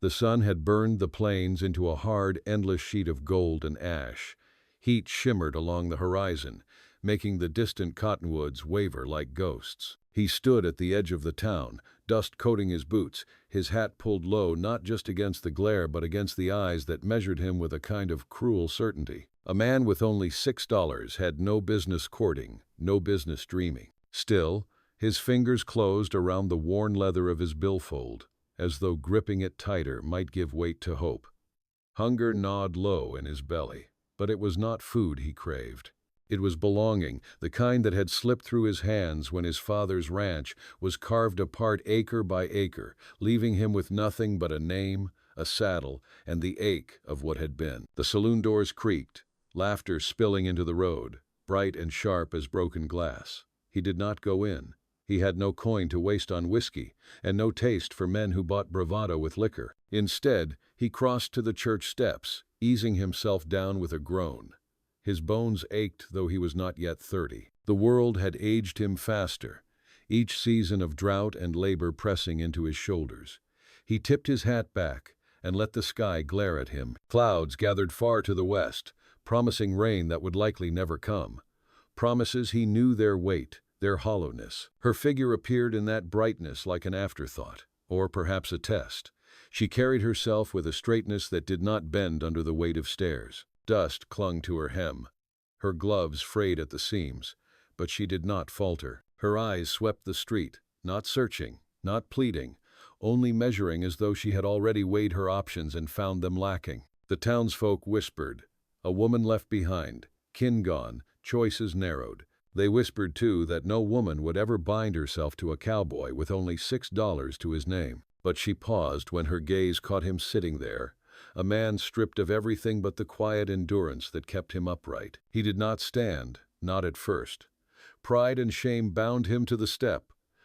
The sun had burned the plains into a hard, endless sheet of gold and ash. Heat shimmered along the horizon, making the distant cottonwoods waver like ghosts. He stood at the edge of the town, dust coating his boots, his hat pulled low not just against the glare but against the eyes that measured him with a kind of cruel certainty. A man with only $6 had no business courting, no business dreaming. Still, his fingers closed around the worn leather of his billfold, as though gripping it tighter might give weight to hope. Hunger gnawed low in his belly, but it was not food he craved. It was belonging, the kind that had slipped through his hands when his father's ranch was carved apart acre by acre, leaving him with nothing but a name, a saddle, and the ache of what had been. The saloon doors creaked, laughter spilling into the road, bright and sharp as broken glass. He did not go in. He had no coin to waste on whiskey, and no taste for men who bought bravado with liquor. Instead, he crossed to the church steps, easing himself down with a groan. His bones ached, though he was not yet 30. The world had aged him faster, each season of drought and labor pressing into his shoulders. He tipped his hat back and let the sky glare at him. Clouds gathered far to the west, promising rain that would likely never come. Promises he knew their weight, their hollowness. Her figure appeared in that brightness like an afterthought, or perhaps a test. She carried herself with a straightness that did not bend under the weight of stairs. Dust clung to her hem. Her gloves frayed at the seams, but she did not falter. Her eyes swept the street, not searching, not pleading, only measuring as though she had already weighed her options and found them lacking. The townsfolk whispered, a woman left behind, kin gone, choices narrowed. They whispered, too, that no woman would ever bind herself to a cowboy with only $6 to his name. But she paused when her gaze caught him sitting there, a man stripped of everything but the quiet endurance that kept him upright. He did not stand, not at first. Pride and shame bound him to the step,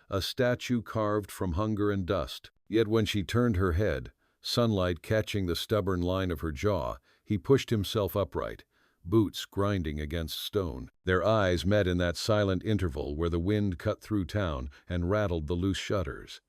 a statue carved from hunger and dust. Yet when she turned her head, sunlight catching the stubborn line of her jaw, he pushed himself upright, boots grinding against stone. Their eyes met in that silent interval where the wind cut through town and rattled the loose shutters.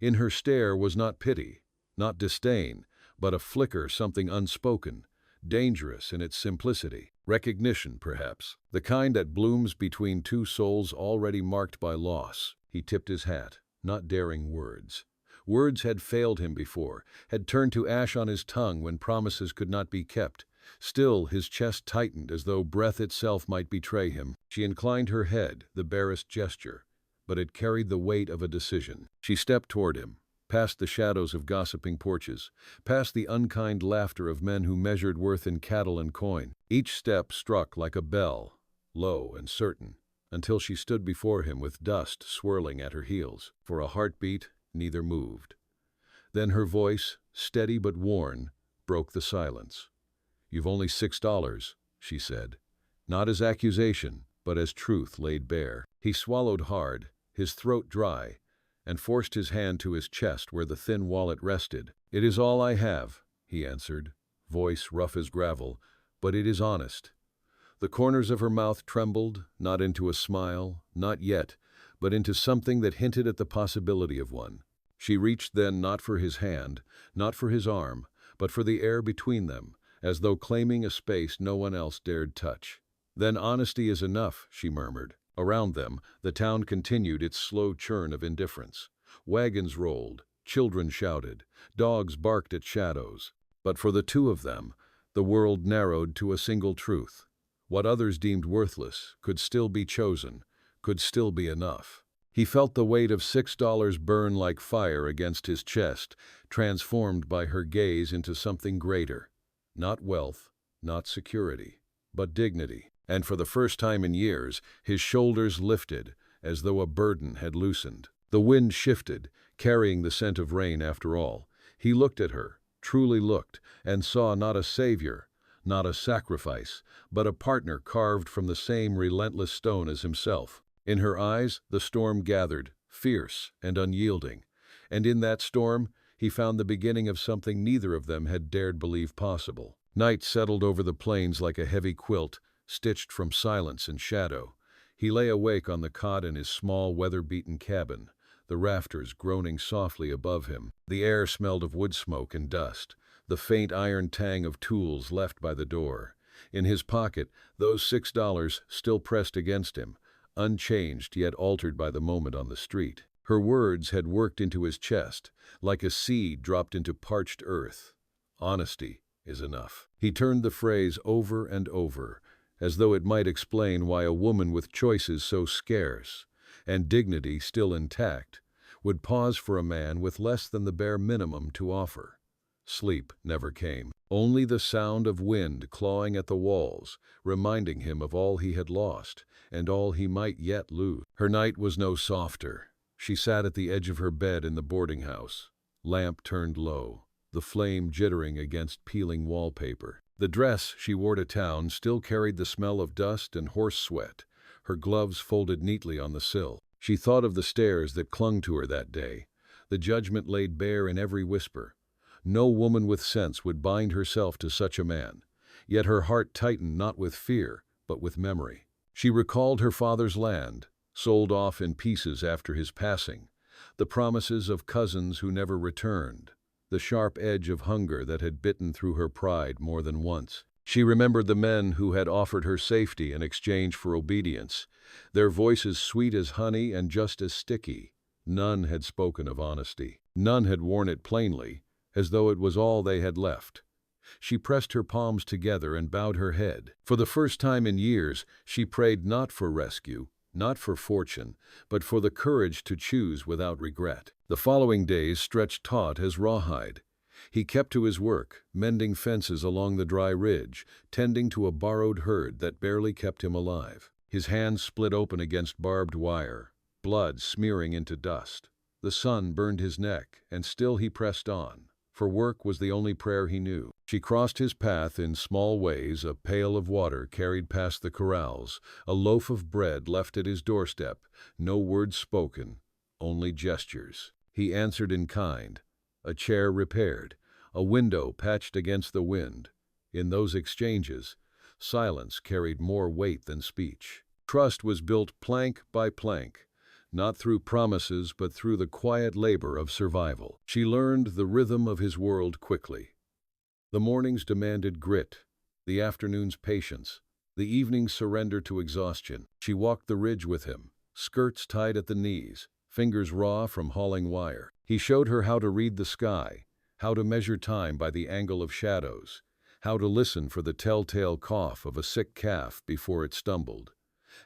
In her stare was not pity, not disdain, but a flicker, something unspoken, dangerous in its simplicity. Recognition, perhaps, the kind that blooms between two souls already marked by loss. He tipped his hat, not daring words. Words had failed him before, had turned to ash on his tongue when promises could not be kept. Still, his chest tightened as though breath itself might betray him. She inclined her head, the barest gesture, but it carried the weight of a decision. She stepped toward him, past the shadows of gossiping porches, past the unkind laughter of men who measured worth in cattle and coin. Each step struck like a bell, low and certain, until she stood before him with dust swirling at her heels. For a heartbeat, neither moved. Then her voice, steady but worn, broke the silence. "You've only $6, she said, not as accusation, but as truth laid bare. He swallowed hard, his throat dry, and forced his hand to his chest where the thin wallet rested. "It is all I have," he answered, voice rough as gravel, "but it is honest." The corners of her mouth trembled, not into a smile, not yet, but into something that hinted at the possibility of one. She reached then not for his hand, not for his arm, but for the air between them, as though claiming a space no one else dared touch. "Then honesty is enough," she murmured. Around them, the town continued its slow churn of indifference. Wagons rolled, children shouted, dogs barked at shadows. But for the two of them, the world narrowed to a single truth. What others deemed worthless could still be chosen, could still be enough. He felt the weight of $6 burn like fire against his chest, transformed by her gaze into something greater. Not wealth, not security, but dignity. And for the first time in years, his shoulders lifted, as though a burden had loosened. The wind shifted, carrying the scent of rain after all. He looked at her, truly looked, and saw not a savior, not a sacrifice, but a partner carved from the same relentless stone as himself. In her eyes, the storm gathered, fierce and unyielding. And in that storm, he found the beginning of something neither of them had dared believe possible. Night settled over the plains like a heavy quilt, stitched from silence and shadow. He lay awake on the cot in his small, weather-beaten cabin, the rafters groaning softly above him. The air smelled of wood smoke and dust, the faint iron tang of tools left by the door. In his pocket, those $6 still pressed against him, unchanged yet altered by the moment on the street. Her words had worked into his chest, like a seed dropped into parched earth. Honesty is enough. He turned the phrase over and over, as though it might explain why a woman with choices so scarce, and dignity still intact, would pause for a man with less than the bare minimum to offer. Sleep never came. Only the sound of wind clawing at the walls, reminding him of all he had lost, and all he might yet lose. Her night was no softer. She sat at the edge of her bed in the boarding house, lamp turned low, the flame jittering against peeling wallpaper. The dress she wore to town still carried the smell of dust and horse sweat, her gloves folded neatly on the sill. She thought of the stares that clung to her that day, the judgment laid bare in every whisper. No woman with sense would bind herself to such a man, yet her heart tightened not with fear, but with memory. She recalled her father's land, sold off in pieces after his passing, the promises of cousins who never returned, the sharp edge of hunger that had bitten through her pride more than once. She remembered the men who had offered her safety in exchange for obedience, their voices sweet as honey and just as sticky. None had spoken of honesty. None had worn it plainly, as though it was all they had left. She pressed her palms together and bowed her head. For the first time in years, she prayed not for rescue, not for fortune, but for the courage to choose without regret. The following days stretched taut as rawhide. He kept to his work, mending fences along the dry ridge, tending to a borrowed herd that barely kept him alive. His hands split open against barbed wire, blood smearing into dust. The sun burned his neck, and still he pressed on, for work was the only prayer he knew. She crossed his path in small ways, a pail of water carried past the corrals, a loaf of bread left at his doorstep, no words spoken, only gestures. He answered in kind, a chair repaired, a window patched against the wind. In those exchanges, silence carried more weight than speech. Trust was built plank by plank, not through promises but through the quiet labor of survival. She learned the rhythm of his world quickly. The mornings demanded grit, the afternoons patience, the evenings surrender to exhaustion. She walked the ridge with him, skirts tied at the knees, fingers raw from hauling wire. He showed her how to read the sky, how to measure time by the angle of shadows, how to listen for the telltale cough of a sick calf before it stumbled.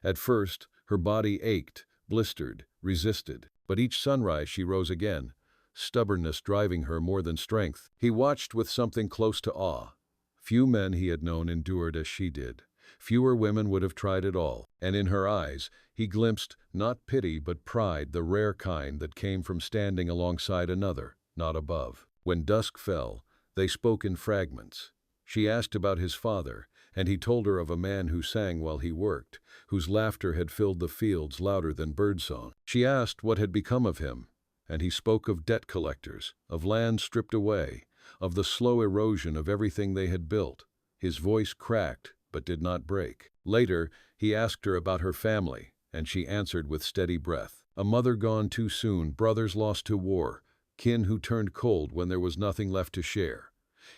At first, her body ached, blistered, resisted, but each sunrise she rose again, stubbornness driving her more than strength. He watched with something close to awe. Few men he had known endured as she did. Fewer women would have tried at all, and in her eyes he glimpsed not pity but pride, the rare kind that came from standing alongside another, not above. When dusk fell, they spoke in fragments. She asked about his father, and he told her of a man who sang while he worked, whose laughter had filled the fields louder than birdsong. She asked what had become of him, and he spoke of debt collectors, of land stripped away, of the slow erosion of everything they had built. His voice cracked, but did not break. Later, he asked her about her family, and she answered with steady breath. A mother gone too soon, brothers lost to war, kin who turned cold when there was nothing left to share.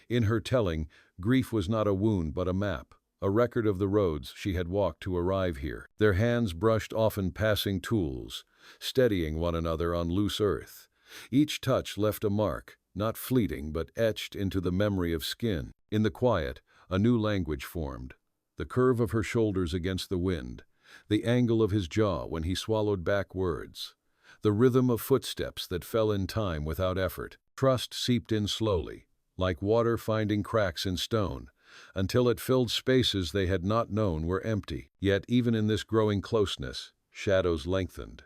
In her telling, grief was not a wound but a map, a record of the roads she had walked to arrive here. Their hands brushed often passing tools, steadying one another on loose earth. Each touch left a mark, not fleeting but etched into the memory of skin. In the quiet, a new language formed. The curve of her shoulders against the wind, the angle of his jaw when he swallowed back words, the rhythm of footsteps that fell in time without effort. Trust seeped in slowly, like water finding cracks in stone, until it filled spaces they had not known were empty. Yet even in this growing closeness, shadows lengthened.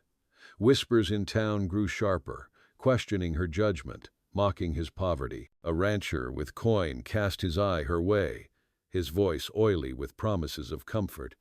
Whispers in town grew sharper, questioning her judgment, mocking his poverty. A rancher with coin cast his eye her way, his voice oily with promises of comfort.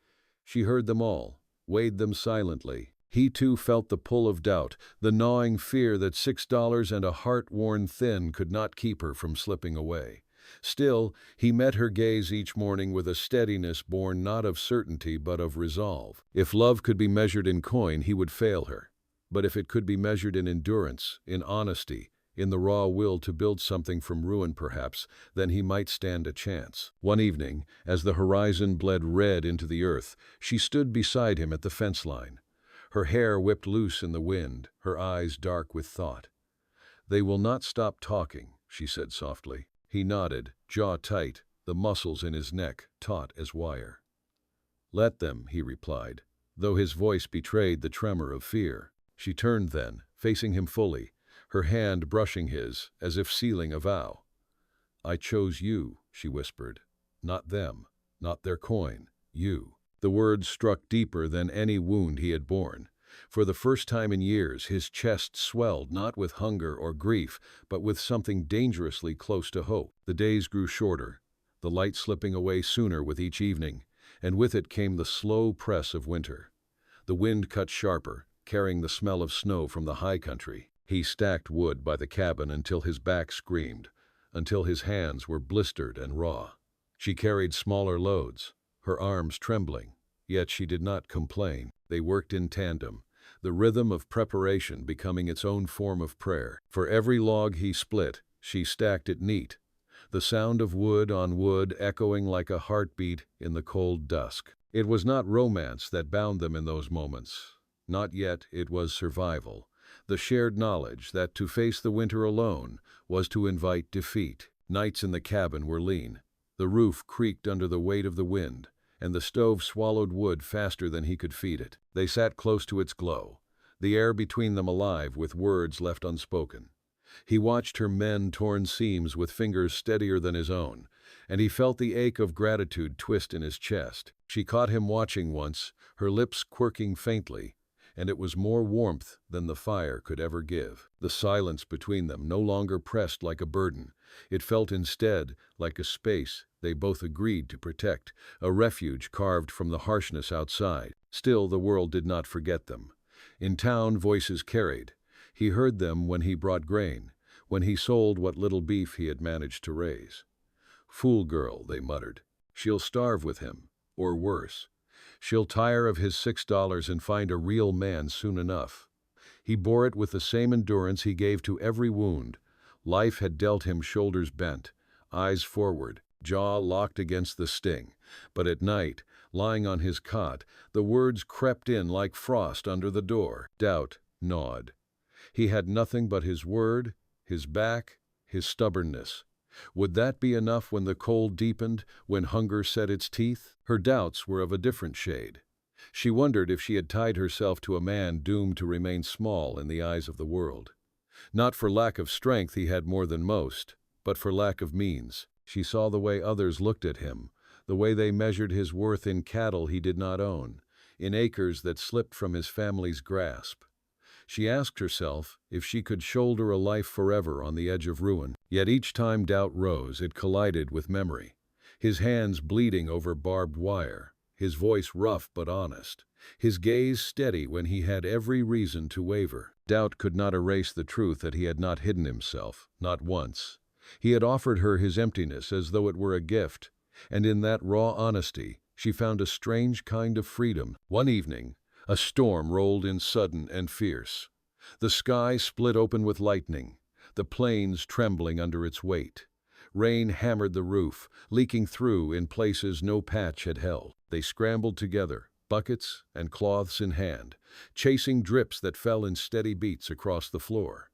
She heard them all, weighed them silently. He too felt the pull of doubt, the gnawing fear that $6 and a heart worn thin could not keep her from slipping away. Still, he met her gaze each morning with a steadiness born not of certainty but of resolve. If love could be measured in coin, he would fail her. But if it could be measured in endurance, in honesty, in the raw will to build something from ruin perhaps, then he might stand a chance. One evening, as the horizon bled red into the earth, she stood beside him at the fence line. Her hair whipped loose in the wind, her eyes dark with thought. "They will not stop talking," she said softly. He nodded, jaw tight, the muscles in his neck taut as wire. "Let them," he replied, though his voice betrayed the tremor of fear. She turned then, facing him fully, her hand brushing his, as if sealing a vow. "I chose you," she whispered. "Not them, not their coin, you." The words struck deeper than any wound he had borne. For the first time in years, his chest swelled not with hunger or grief, but with something dangerously close to hope. The days grew shorter, the light slipping away sooner with each evening, and with it came the slow press of winter. The wind cut sharper, carrying the smell of snow from the high country. He stacked wood by the cabin until his back screamed, until his hands were blistered and raw. She carried smaller loads, her arms trembling, yet she did not complain. They worked in tandem, the rhythm of preparation becoming its own form of prayer. For every log he split, she stacked it neat, the sound of wood on wood echoing like a heartbeat in the cold dusk. It was not romance that bound them in those moments. Not yet, it was survival. The shared knowledge that to face the winter alone was to invite defeat. Nights in the cabin were lean. The roof creaked under the weight of the wind, and the stove swallowed wood faster than he could feed it. They sat close to its glow, the air between them alive with words left unspoken. He watched her mend torn seams with fingers steadier than his own, and he felt the ache of gratitude twist in his chest. She caught him watching once, her lips quirking faintly, and it was more warmth than the fire could ever give. The silence between them no longer pressed like a burden. It felt instead like a space they both agreed to protect, a refuge carved from the harshness outside. Still, the world did not forget them. In town, voices carried. He heard them when he brought grain, when he sold what little beef he had managed to raise. "Fool girl," they muttered. "She'll starve with him, or worse. She'll tire of his $6 and find a real man soon enough." He bore it with the same endurance he gave to every wound. Life had dealt him shoulders bent, eyes forward, jaw locked against the sting. But at night, lying on his cot, the words crept in like frost under the door. Doubt gnawed. He had nothing but his word, his back, his stubbornness. Would that be enough when the cold deepened, when hunger set its teeth? Her doubts were of a different shade. She wondered if she had tied herself to a man doomed to remain small in the eyes of the world. Not for lack of strength he had more than most, but for lack of means. She saw the way others looked at him, the way they measured his worth in cattle he did not own, in acres that slipped from his family's grasp. She asked herself if she could shoulder a life forever on the edge of ruin. Yet each time doubt rose, it collided with memory. His hands bleeding over barbed wire, his voice rough but honest, his gaze steady when he had every reason to waver. Doubt could not erase the truth that he had not hidden himself, not once. He had offered her his emptiness as though it were a gift, and in that raw honesty she found a strange kind of freedom. One evening, a storm rolled in sudden and fierce. The sky split open with lightning, the plains trembling under its weight. Rain hammered the roof, leaking through in places no patch had held. They scrambled together, buckets and cloths in hand, chasing drips that fell in steady beats across the floor.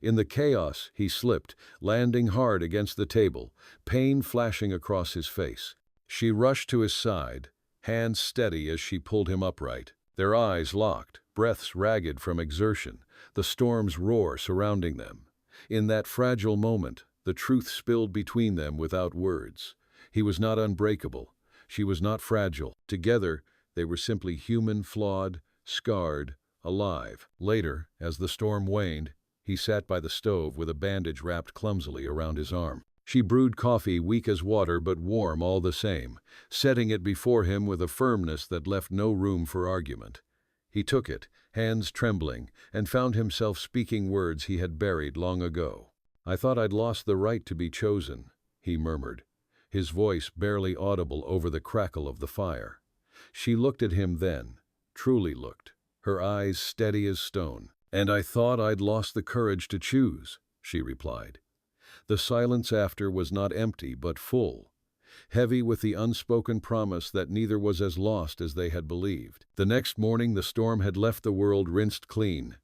In the chaos, he slipped, landing hard against the table, pain flashing across his face. She rushed to his side, hands steady as she pulled him upright. Their eyes locked, breaths ragged from exertion, the storm's roar surrounding them. In that fragile moment, the truth spilled between them without words. He was not unbreakable. She was not fragile. Together, they were simply human, flawed, scarred, alive. Later, as the storm waned, he sat by the stove with a bandage wrapped clumsily around his arm. She brewed coffee weak as water but warm all the same, setting it before him with a firmness that left no room for argument. He took it, hands trembling, and found himself speaking words he had buried long ago. "I thought I'd lost the right to be chosen," he murmured, his voice barely audible over the crackle of the fire. She looked at him then, truly looked, her eyes steady as stone. "And I thought I'd lost the courage to choose," she replied. The silence after was not empty but full, heavy with the unspoken promise that neither was as lost as they had believed. The next morning the storm had left the world rinsed clean.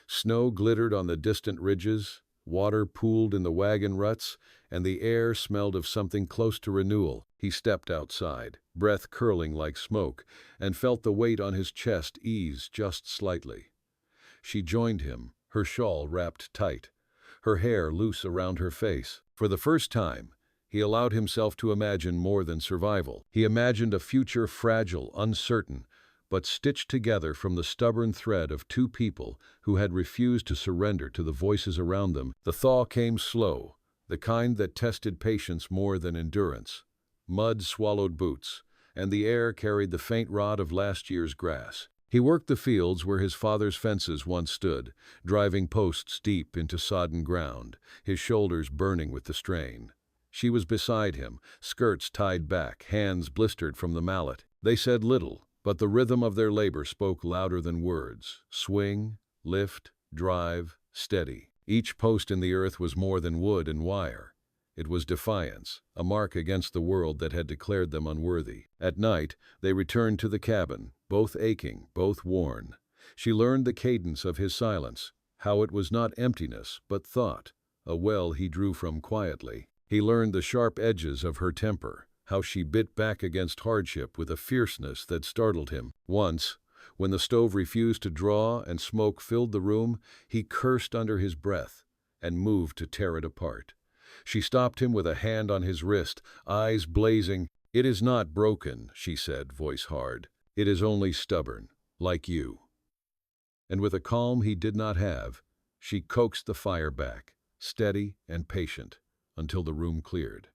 Snow glittered on the distant ridges, water pooled in the wagon ruts, and the air smelled of something close to renewal. He stepped outside, breath curling like smoke, and felt the weight on his chest ease just slightly. She joined him, her shawl wrapped tight, her hair loose around her face. For the first time, he allowed himself to imagine more than survival. He imagined a future fragile, uncertain, but stitched together from the stubborn thread of two people who had refused to surrender to the voices around them. The thaw came slow, the kind that tested patience more than endurance. Mud swallowed boots, and the air carried the faint rot of last year's grass. He worked the fields where his father's fences once stood, driving posts deep into sodden ground, his shoulders burning with the strain. She was beside him, skirts tied back, hands blistered from the mallet. They said little, but the rhythm of their labor spoke louder than words. Swing, lift, drive, steady. Each post in the earth was more than wood and wire. It was defiance, a mark against the world that had declared them unworthy. At night, they returned to the cabin, both aching, both worn. She learned the cadence of his silence, how it was not emptiness, but thought, a well he drew from quietly. He learned the sharp edges of her temper, how she bit back against hardship with a fierceness that startled him. Once, when the stove refused to draw and smoke filled the room, he cursed under his breath and moved to tear it apart. She stopped him with a hand on his wrist, eyes blazing. "It is not broken," she said, voice hard. "It is only stubborn, like you." And with a calm he did not have, she coaxed the fire back, steady and patient, until the room cleared.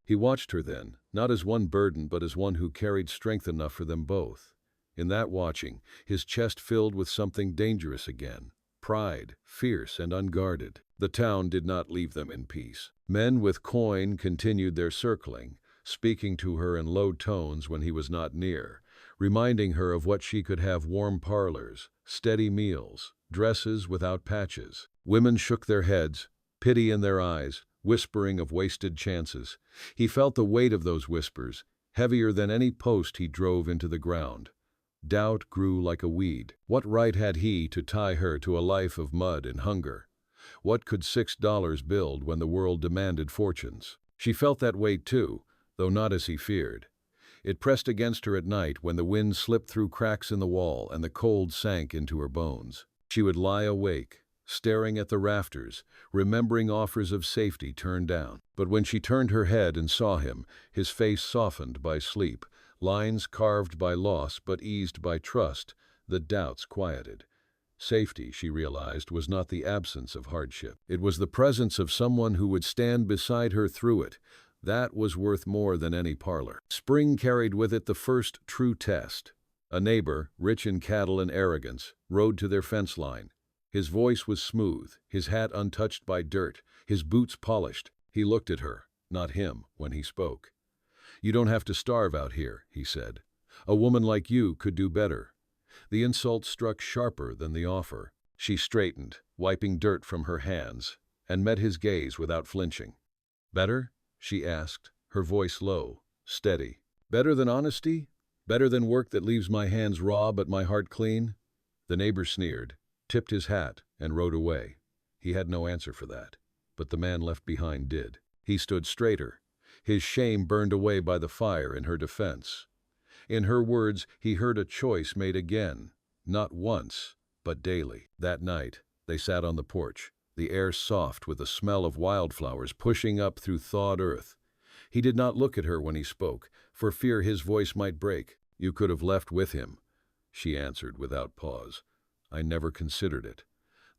He watched her then, not as one burden but as one who carried strength enough for them both. In that watching, his chest filled with something dangerous again, pride, fierce and unguarded. The town did not leave them in peace. Men with coin continued their circling, speaking to her in low tones when he was not near, reminding her of what she could have: warm parlors, steady meals, dresses without patches. Women shook their heads, pity in their eyes, whispering of wasted chances. He felt the weight of those whispers, heavier than any post he drove into the ground. Doubt grew like a weed. What right had he to tie her to a life of mud and hunger? What could $6 build when the world demanded fortunes? She felt that weight too, though not as he feared. It pressed against her at night when the wind slipped through cracks in the wall and the cold sank into her bones. She would lie awake, staring at the rafters, remembering offers of safety turned down. But when she turned her head and saw him, his face softened by sleep, lines carved by loss but eased by trust, the doubts quieted. Safety, she realized, was not the absence of hardship. It was the presence of someone who would stand beside her through it. That was worth more than any parlor. Spring carried with it the first true test. A neighbor, rich in cattle and arrogance, rode to their fence line. His voice was smooth, his hat untouched by dirt, his boots polished. He looked at her, not him, when he spoke. "You don't have to starve out here," he said. "A woman like you could do better." The insult struck sharper than the offer. She straightened, wiping dirt from her hands, and met his gaze without flinching. "Better?" she asked, her voice low, steady. "Better than honesty? Better than work that leaves my hands raw but my heart clean?" The neighbor sneered, tipped his hat, and rode away. He had no answer for that, but the man left behind did. He stood straighter, his shame burned away by the fire in her defense. In her words, he heard a choice made again, not once, but daily. That night, they sat on the porch, the air soft with the smell of wildflowers pushing up through thawed earth. He did not look at her when he spoke, for fear his voice might break. "You could have left with him," she answered without pause. "I never considered it."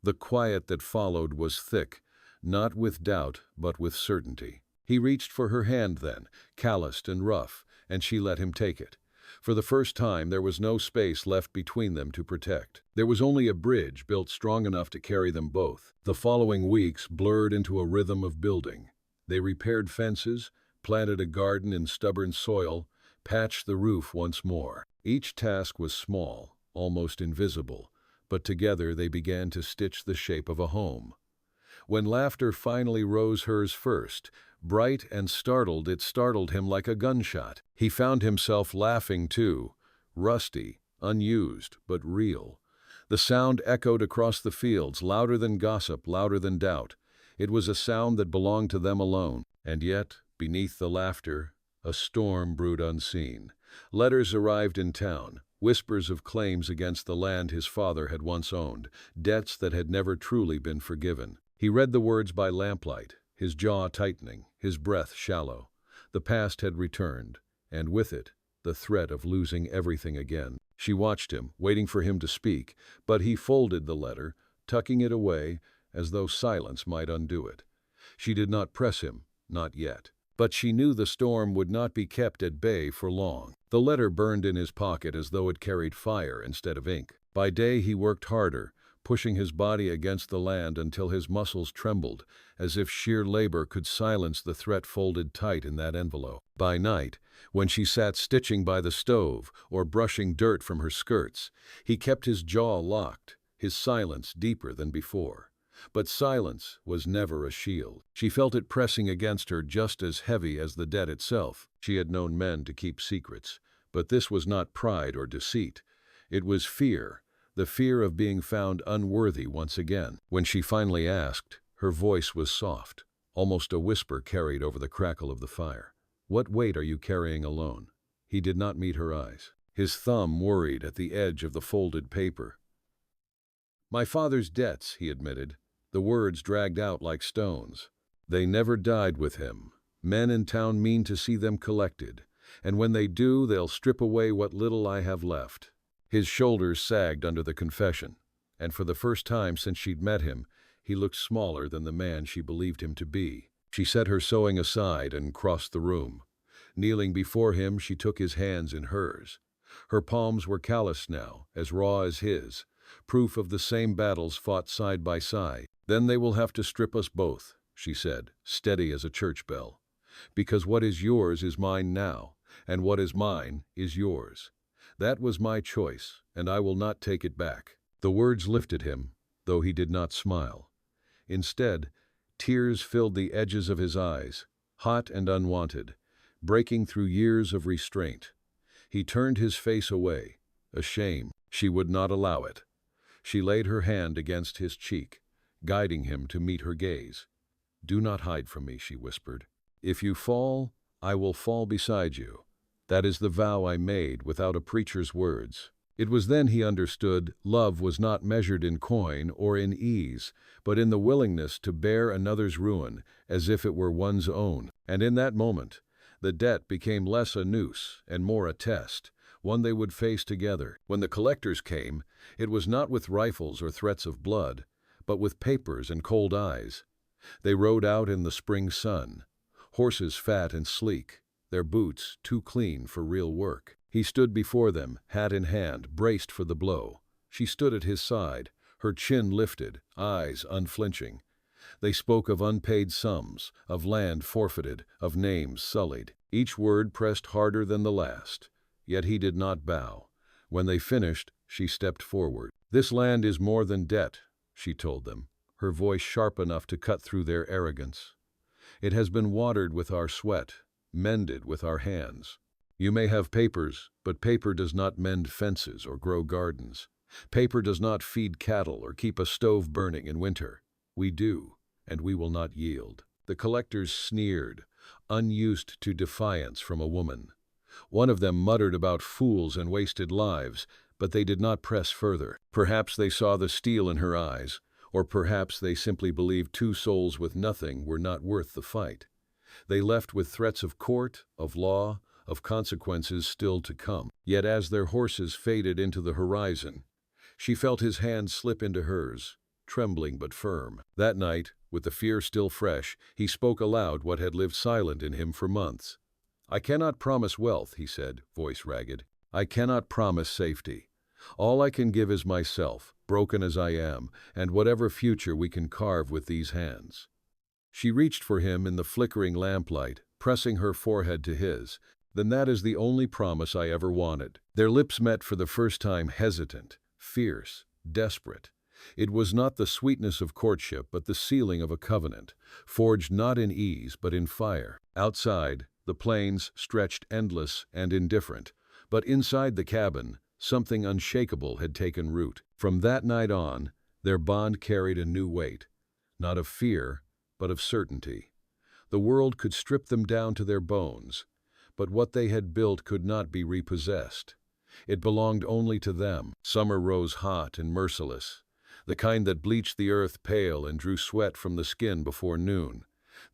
The quiet that followed was thick, not with doubt, but with certainty. He reached for her hand then, calloused and rough, and she let him take it. For the first time, there was no space left between them to protect. There was only a bridge built strong enough to carry them both. The following weeks blurred into a rhythm of building. They repaired fences, planted a garden in stubborn soil, patched the roof once more. Each task was small, almost invisible, but together they began to stitch the shape of a home. When laughter finally rose hers first, bright and startled, it startled him like a gunshot. He found himself laughing too, rusty, unused, but real. The sound echoed across the fields, louder than gossip, louder than doubt. It was a sound that belonged to them alone. And yet, beneath the laughter, a storm brewed unseen. Letters arrived in town, whispers of claims against the land his father had once owned, debts that had never truly been forgiven. He read the words by lamplight, his jaw tightening, his breath shallow. The past had returned, and with it, the threat of losing everything again. She watched him, waiting for him to speak, but he folded the letter, tucking it away, as though silence might undo it. She did not press him, not yet. But she knew the storm would not be kept at bay for long. The letter burned in his pocket as though it carried fire instead of ink. By day he worked harder, pushing his body against the land until his muscles trembled, as if sheer labor could silence the threat folded tight in that envelope. By night, when she sat stitching by the stove or brushing dirt from her skirts, he kept his jaw locked, his silence deeper than before. But silence was never a shield. She felt it pressing against her just as heavy as the debt itself. She had known men to keep secrets, but this was not pride or deceit. It was fear, the fear of being found unworthy once again. When she finally asked, her voice was soft, almost a whisper carried over the crackle of the fire. "What weight are you carrying alone?" He did not meet her eyes. His thumb worried at the edge of the folded paper. "My father's debts," he admitted. The words dragged out like stones. "They never died with him. Men in town mean to see them collected, and when they do, they'll strip away what little I have left." His shoulders sagged under the confession, and for the first time since she'd met him, he looked smaller than the man she believed him to be. She set her sewing aside and crossed the room. Kneeling before him, she took his hands in hers. Her palms were calloused now, as raw as his, proof of the same battles fought side by side. "Then they will have to strip us both," she said, steady as a church bell. "Because what is yours is mine now, and what is mine is yours. That was my choice, and I will not take it back." The words lifted him, though he did not smile. Instead, tears filled the edges of his eyes, hot and unwanted, breaking through years of restraint. He turned his face away, ashamed. She would not allow it. She laid her hand against his cheek, guiding him to meet her gaze. "Do not hide from me," she whispered. "If you fall, I will fall beside you. That is the vow I made without a preacher's words." It was then he understood love was not measured in coin or in ease, but in the willingness to bear another's ruin as if it were one's own. And in that moment, the debt became less a noose and more a test, one they would face together. When the collectors came, it was not with rifles or threats of blood, but with papers and cold eyes. They rode out in the spring sun, horses fat and sleek, their boots too clean for real work. He stood before them, hat in hand, braced for the blow. She stood at his side, her chin lifted, eyes unflinching. They spoke of unpaid sums, of land forfeited, of names sullied. Each word pressed harder than the last. Yet he did not bow. When they finished, she stepped forward. "This land is more than debt," she told them, her voice sharp enough to cut through their arrogance. "It has been watered with our sweat, mended with our hands. You may have papers, but paper does not mend fences or grow gardens. Paper does not feed cattle or keep a stove burning in winter. We do, and we will not yield." The collectors sneered, unused to defiance from a woman. One of them muttered about fools and wasted lives, but they did not press further. Perhaps they saw the steel in her eyes, or perhaps they simply believed two souls with nothing were not worth the fight. They left with threats of court, of law, of consequences still to come. Yet as their horses faded into the horizon, she felt his hand slip into hers, trembling but firm. That night, with the fear still fresh, he spoke aloud what had lived silent in him for months. "I cannot promise wealth," he said, voice ragged. "I cannot promise safety. All I can give is myself, broken as I am, and whatever future we can carve with these hands." She reached for him in the flickering lamplight, pressing her forehead to his. "Then that is the only promise I ever wanted." Their lips met for the first time, hesitant, fierce, desperate. It was not the sweetness of courtship, but the sealing of a covenant, forged not in ease, but in fire. Outside, the plains stretched endless and indifferent, but inside the cabin, something unshakable had taken root. From that night on, their bond carried a new weight, not of fear, but of certainty. The world could strip them down to their bones, but what they had built could not be repossessed. It belonged only to them. Summer rose hot and merciless, the kind that bleached the earth pale and drew sweat from the skin before noon.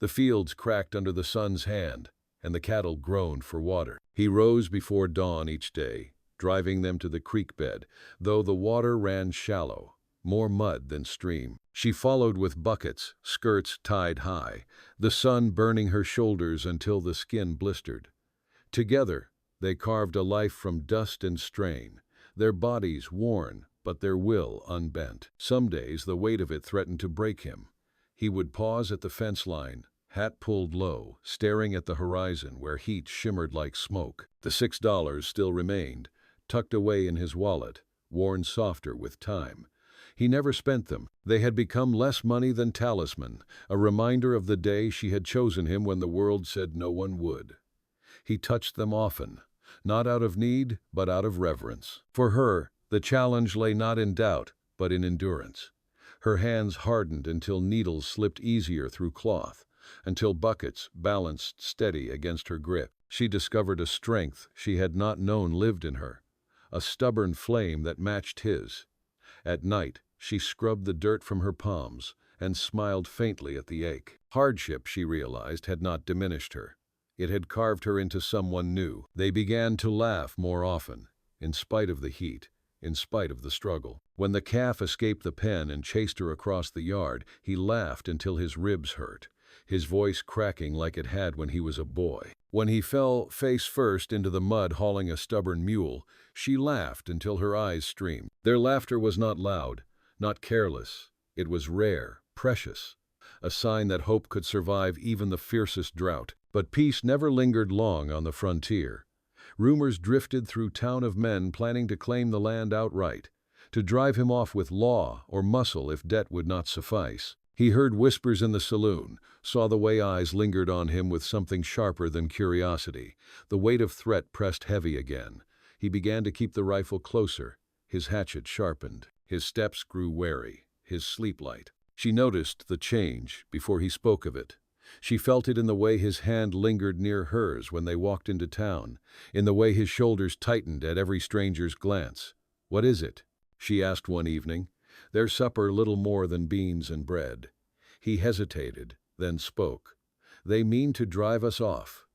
The fields cracked under the sun's hand, and the cattle groaned for water. He rose before dawn each day, driving them to the creek bed, though the water ran shallow, more mud than stream. She followed with buckets, skirts tied high, the sun burning her shoulders until the skin blistered. Together, they carved a life from dust and strain, their bodies worn, but their will unbent. Some days the weight of it threatened to break him. He would pause at the fence line, hat pulled low, staring at the horizon where heat shimmered like smoke. The $6 still remained, tucked away in his wallet, worn softer with time. He never spent them. They had become less money than talisman, a reminder of the day she had chosen him when the world said no one would. He touched them often, not out of need, but out of reverence. For her, the challenge lay not in doubt, but in endurance. Her hands hardened until needles slipped easier through cloth, until buckets balanced steady against her grip. She discovered a strength she had not known lived in her, a stubborn flame that matched his. At night, she scrubbed the dirt from her palms and smiled faintly at the ache. Hardship, she realized, had not diminished her. It had carved her into someone new. They began to laugh more often, in spite of the heat, in spite of the struggle. When the calf escaped the pen and chased her across the yard, he laughed until his ribs hurt, his voice cracking like it had when he was a boy. When he fell face first into the mud hauling a stubborn mule, she laughed until her eyes streamed. Their laughter was not loud, not careless. It was rare, precious, a sign that hope could survive even the fiercest drought. But peace never lingered long on the frontier. Rumors drifted through town of men planning to claim the land outright, to drive him off with law or muscle if debt would not suffice. He heard whispers in the saloon, saw the way eyes lingered on him with something sharper than curiosity. The weight of threat pressed heavy again. He began to keep the rifle closer, his hatchet sharpened. His steps grew wary, his sleep light. She noticed the change before he spoke of it. She felt it in the way his hand lingered near hers when they walked into town, in the way his shoulders tightened at every stranger's glance. "What is it?" she asked one evening, their supper little more than beans and bread. He hesitated, then spoke. "They mean to drive us off."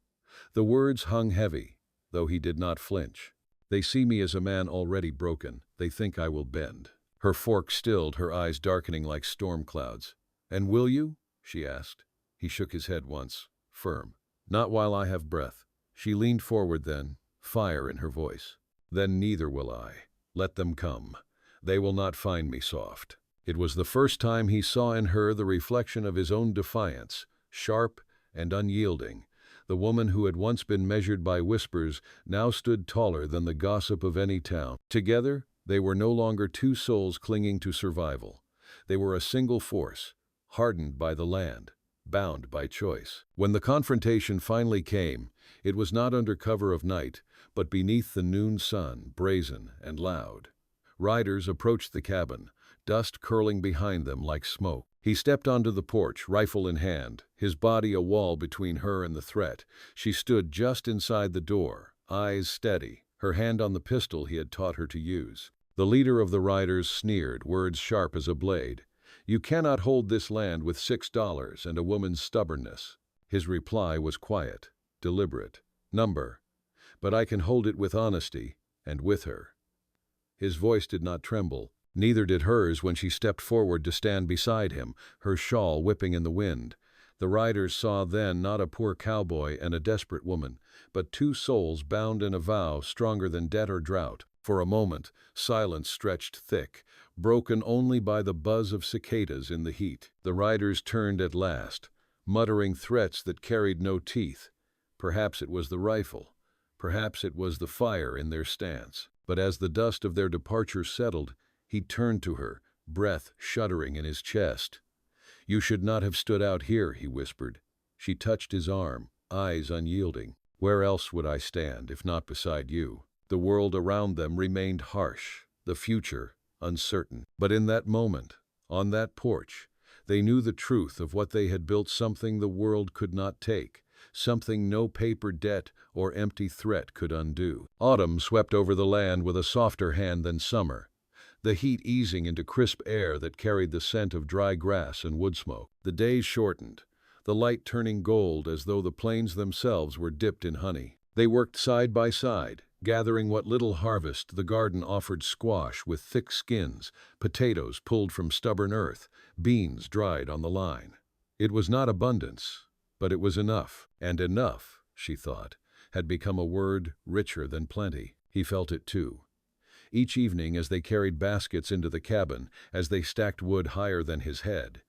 The words hung heavy, though he did not flinch. "They see me as a man already broken. They think I will bend." Her fork stilled, her eyes darkening like storm clouds. "And will you?" she asked. He shook his head once, firm. "Not while I have breath." She leaned forward then, fire in her voice. "Then neither will I. Let them come. They will not find me soft." It was the first time he saw in her the reflection of his own defiance, sharp and unyielding. The woman who had once been measured by whispers now stood taller than the gossip of any town. Together, they were no longer two souls clinging to survival. They were a single force, hardened by the land, bound by choice. When the confrontation finally came, it was not under cover of night, but beneath the noon sun, brazen and loud. Riders approached the cabin, dust curling behind them like smoke. He stepped onto the porch, rifle in hand, his body a wall between her and the threat. She stood just inside the door, eyes steady, her hand on the pistol he had taught her to use. The leader of the riders sneered, words sharp as a blade. "You cannot hold this land with $6 and a woman's stubbornness." His reply was quiet, deliberate. "Number. But I can hold it with honesty, and with her." His voice did not tremble. Neither did hers when she stepped forward to stand beside him, her shawl whipping in the wind. The riders saw then not a poor cowboy and a desperate woman, but two souls bound in a vow stronger than debt or drought. For a moment, silence stretched thick, broken only by the buzz of cicadas in the heat. The riders turned at last, muttering threats that carried no teeth. Perhaps it was the rifle, perhaps it was the fire in their stance. But as the dust of their departure settled, He turned to her, breath shuddering in his chest. "You should not have stood out here," he whispered. She touched his arm, eyes unyielding. "Where else would I stand, if not beside you?" The world around them remained harsh, the future uncertain. But in that moment, on that porch, they knew the truth of what they had built, something the world could not take, something no paper debt or empty threat could undo. Autumn swept over the land with a softer hand than summer, the heat easing into crisp air that carried the scent of dry grass and wood smoke. The days shortened, the light turning gold as though the plains themselves were dipped in honey. They worked side by side, gathering what little harvest the garden offered: squash with thick skins, potatoes pulled from stubborn earth, beans dried on the line. It was not abundance, but it was enough. And enough, she thought, had become a word richer than plenty. He felt it too. Each evening, as they carried baskets into the cabin, as they stacked wood higher than his head,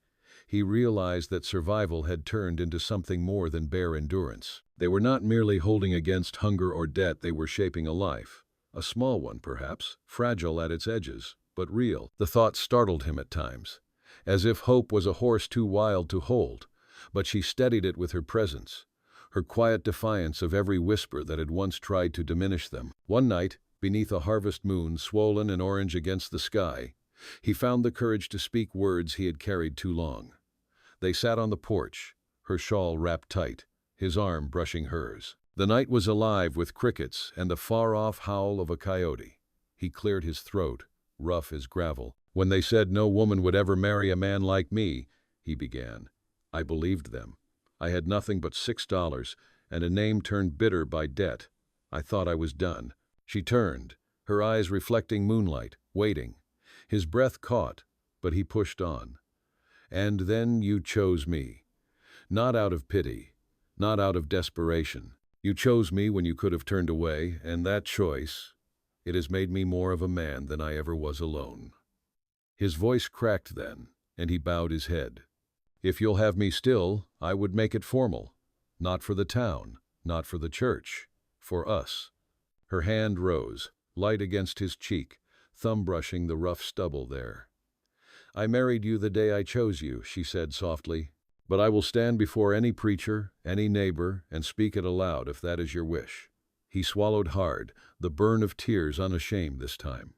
he realized that survival had turned into something more than bare endurance. They were not merely holding against hunger or debt, they were shaping a life. A small one, perhaps, fragile at its edges, but real. The thought startled him at times, as if hope was a horse too wild to hold, but she steadied it with her presence, her quiet defiance of every whisper that had once tried to diminish them. One night, beneath a harvest moon swollen and orange against the sky, he found the courage to speak words he had carried too long. They sat on the porch, her shawl wrapped tight, his arm brushing hers. The night was alive with crickets and the far-off howl of a coyote. He cleared his throat, rough as gravel. "When they said no woman would ever marry a man like me," he began, "I believed them. I had nothing but $6 and a name turned bitter by debt. I thought I was done." She turned, her eyes reflecting moonlight, waiting. His breath caught, but he pushed on. "And then you chose me. Not out of pity, not out of desperation. You chose me when you could have turned away, and that choice, it has made me more of a man than I ever was alone." His voice cracked then, and he bowed his head. "If you'll have me still, I would make it formal. Not for the town, not for the church, for us." Her hand rose, light against his cheek, thumb brushing the rough stubble there. "I married you the day I chose you," she said softly. "But I will stand before any preacher, any neighbor, and speak it aloud if that is your wish." He swallowed hard, the burn of tears unashamed this time.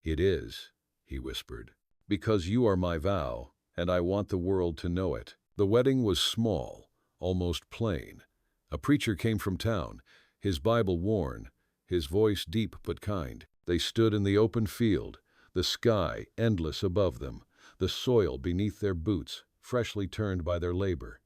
"It is," he whispered, "because you are my vow, and I want the world to know it." The wedding was small, almost plain. A preacher came from town, his Bible worn, his voice deep but kind. They stood in the open field, the sky endless above them, the soil beneath their boots, freshly turned by their labor.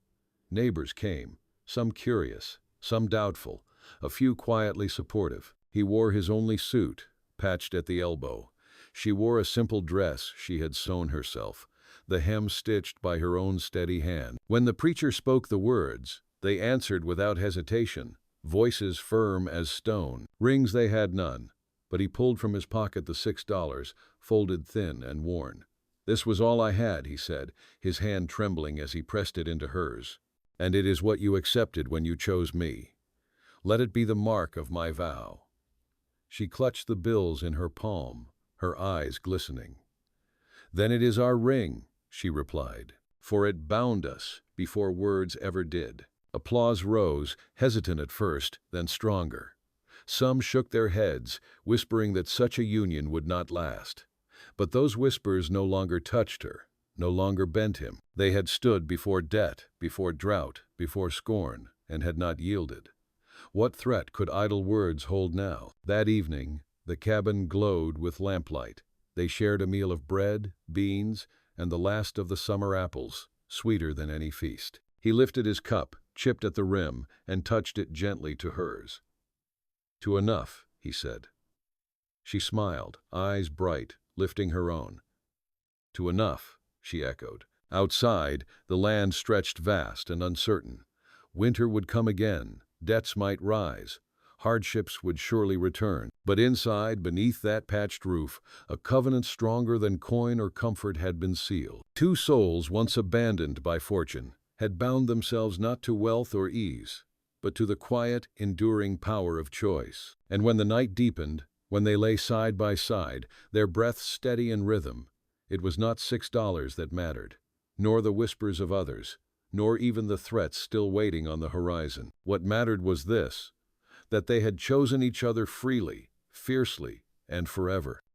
Neighbors came, some curious, some doubtful, a few quietly supportive. He wore his only suit, patched at the elbow. She wore a simple dress she had sewn herself, the hem stitched by her own steady hand. When the preacher spoke the words, they answered without hesitation, voices firm as stone. Rings they had none, but he pulled from his pocket the $6, folded thin and worn. "This was all I had," he said, his hand trembling as he pressed it into hers. "And it is what you accepted when you chose me. Let it be the mark of my vow." She clutched the bills in her palm, her eyes glistening. "Then it is our ring," she replied, "for it bound us before words ever did." Applause rose, hesitant at first, then stronger. Some shook their heads, whispering that such a union would not last. But those whispers no longer touched her, no longer bent him. They had stood before debt, before drought, before scorn, and had not yielded. What threat could idle words hold now? That evening, the cabin glowed with lamplight. They shared a meal of bread, beans, and the last of the summer apples, sweeter than any feast. He lifted his cup, chipped at the rim, and touched it gently to hers. "To enough," he said. She smiled, eyes bright, lifting her own. "To enough," she echoed. Outside, the land stretched vast and uncertain. Winter would come again, debts might rise, hardships would surely return. But inside, beneath that patched roof, a covenant stronger than coin or comfort had been sealed. Two souls once abandoned by fortune had bound themselves not to wealth or ease, but to the quiet, enduring power of choice. And when the night deepened, When they lay side by side, their breath steady in rhythm, it was not $6 that mattered, nor the whispers of others, nor even the threats still waiting on the horizon. What mattered was this, that they had chosen each other freely, fiercely, and forever.